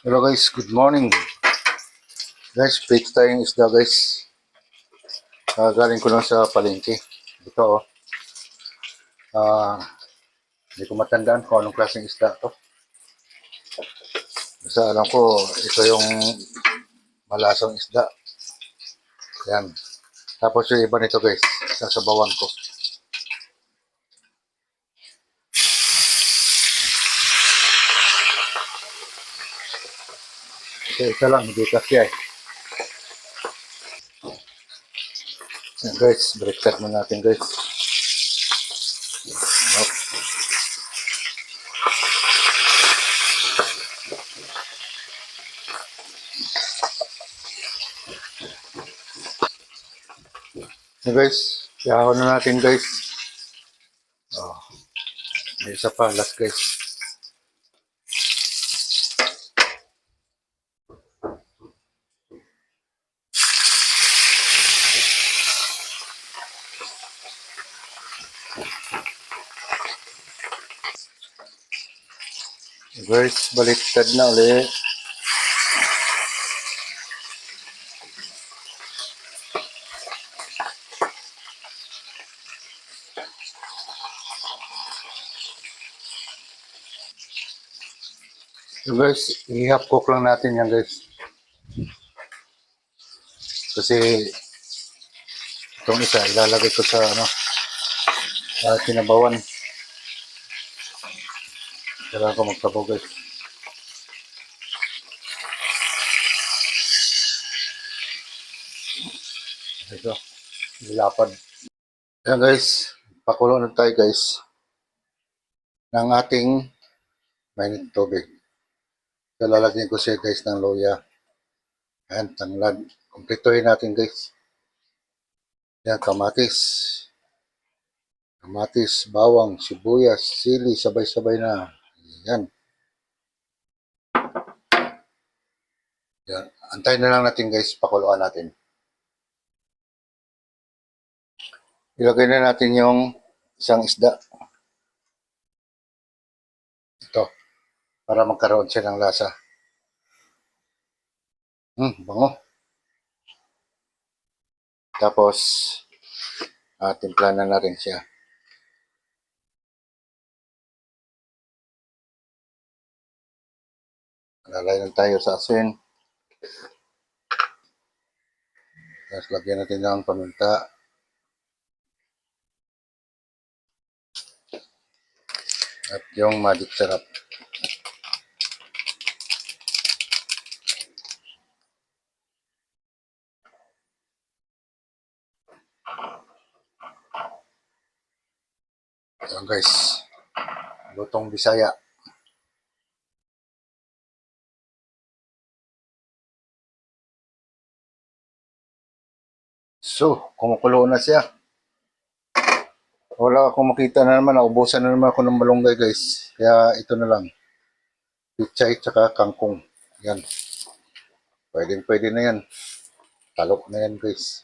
Hello guys, good morning. Guys, plate tayong isda guys. Galing ko lang sa palengke. Ito oh. Hindi ko matandaan kung anong klaseng isda to. Basta alam ko, ito yung malasang isda. Yan. Tapos yung iba nito guys, sasabawan ko. Kasi ito lang, hindi kasi eh. Yan guys, baliktad mo natin guys. Yan guys, ihaw na natin guys. Oh, may isa pa, last guys. Guys, baliktad na ulit. So guys, i-half cook lang natin yan guys. Kasi itong isa ilalagay ko sa kinabawan. Kailangan ko magtabaw guys. Ito, ilapad. Ayan guys, pakulo na tayo guys ng ating mainit tubig. So, lalagyan ko siya guys ng loya. Ayan, tanglad. Kumplituhin natin guys. Ayan, kamatis. Kamatis, bawang, sibuyas, sili, sabay-sabay na. Ayan. Ayan. Antayin na lang natin guys, pakuluan natin. Ilagay na natin yung isang isda. Ito, para magkaroon siya ng lasa. Bango. Tapos, timpla na rin siya. Lalay lang tayo sa asin. Tapos lagyan natin ng paminta. At yung magic sarap. Ayan guys. Lutong Bisaya. So, kumukulo na siya. Wala akong makita na naman. Naubusan na naman ako ng malunggay guys. Kaya ito na lang. Pichay tsaka kangkong. Yan. Pwede na yan. Talok na yan guys.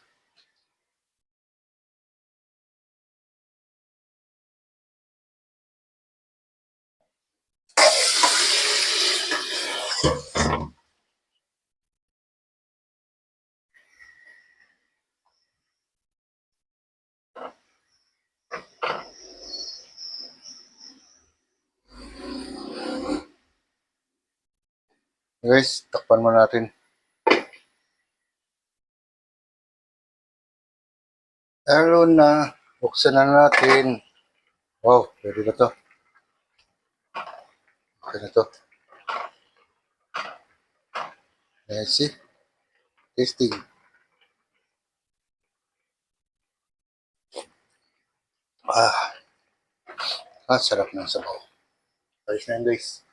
Guys, takpan mo natin. Lalo na, buksan na natin. Wow, pwede na to. Okay na to. Let's see. Tasting. Sarap ng sabaw. Ayos na yun guys.